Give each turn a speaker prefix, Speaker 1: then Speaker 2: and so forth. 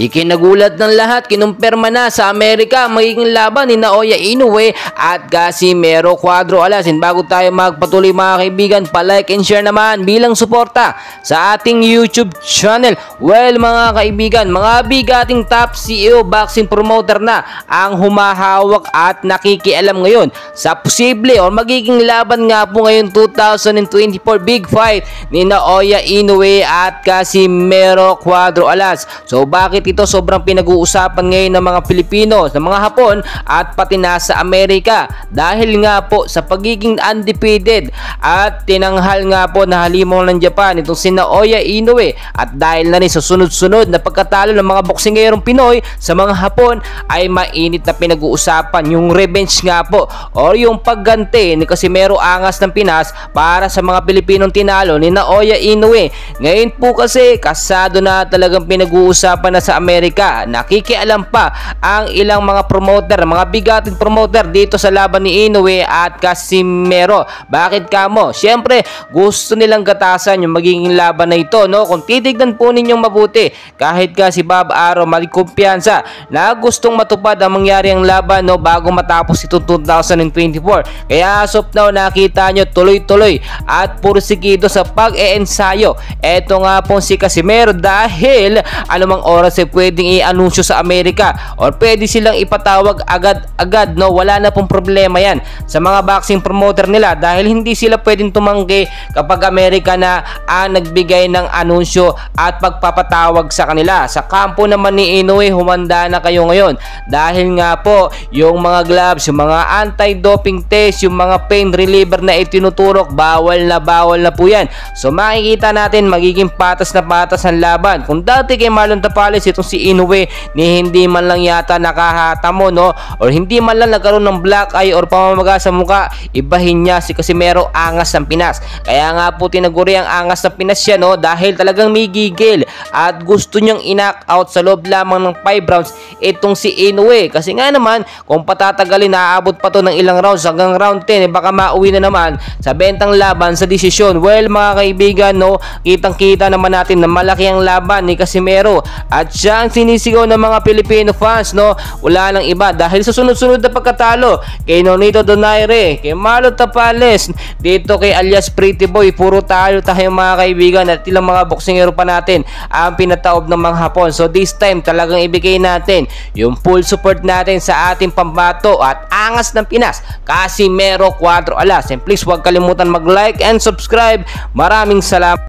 Speaker 1: Ikinagulat ng lahat, kinumpirma na sa Amerika magiging laban ni Naoya Inoue at Casimero Cuadro Alas. Bago tayo magpatuloy mga kaibigan, pa-like and share naman bilang suporta sa ating YouTube channel. Well mga kaibigan, mga bigating top CEO boxing promoter na ang humahawak at nakikialam ngayon sa posible o magiging laban nga po ngayon 2024 big fight ni Naoya Inoue at Casimero Cuadro Alas. So bakit ito sobrang pinag-uusapan ngayon ng mga Pilipino, ng mga Hapon at pati nasa Amerika? Dahil nga po sa pagiging undefeated at tinanghal nga po na halimaw ng Japan itong si Naoya Inoue, at dahil na rin sa sunod-sunod na pagkatalo ng mga boksingerong Pinoy sa mga Hapon ay mainit na pinag-uusapan yung revenge nga po o yung pagganti ni Casimero Angas ng Pinas para sa mga Pilipinong tinalo ni Naoya Inoue. Ngayon po kasi kasado na talagang pinag-uusapan na sa Amerika. Nakikialam pa ang ilang mga promoter, mga bigating promoter dito sa laban ni Inoue at Casimero. Bakit kamo? Siyempre, gusto nilang gatasan yung magiging laban na ito, no? Kung titignan po ninyong mabuti, kahit ka si Bob Arum may kumpiyansa na gustong matupad ang mangyari ang laban, no, bago matapos ito 2024. Kaya as of now, nakita nyo tuloy-tuloy at pursigido sa pag-e-ensayo eto nga po si Casimero, dahil anumang oras pwedeng i-anunsyo sa Amerika or pwede silang ipatawag agad-agad, no? Wala na pong problema yan sa mga boxing promoter nila, dahil hindi sila pwedeng tumanggi kapag Amerika na nagbigay ng anunsyo at pagpapatawag sa kanila. Sa kampo naman ni Inoue, humanda na kayo ngayon, dahil nga po yung mga gloves, yung mga anti-doping test, yung mga pain reliever na itinuturok, bawal na po yan. So makikita natin magiging patas na patas ang laban. Kung dati kay Marlon Tapales itong si Inoue ni hindi man lang yata nakahatamo, no, or hindi man lang nagkaroon ng black eye or pamamaga sa muka, ibahin niya si Casimero Angas ng Pinas. Kaya nga po tinaguri ang Angas ng Pinas siya, no, dahil talagang may gigil at gusto niyang i-knock out sa loob lamang ng 5 rounds itong si Inoue. Kasi nga naman, kung patatagalin, naabot pa to ng ilang rounds hanggang round 10, baka mauwi na naman sa bentang laban sa desisyon. Well mga kaibigan, no, kitang-kita naman natin na malaki ang laban ni Casimero at siya ang sinisigaw ng mga Filipino fans, no. Wala nang iba dahil sa sunod-sunod na pagkatalo kay Nonito Donaire, kay Marlon Tapales, dito kay alias Pretty Boy, puro tayo mga kaibigan, at ilang mga boksingero pa natin ang pinataob ng mga Hapon. So this time talagang ibigay natin yung full support natin sa ating pambato at Angas ng Pinas, Casimero Cuadro Alas. And please huwag kalimutan mag-like and subscribe. Maraming salamat.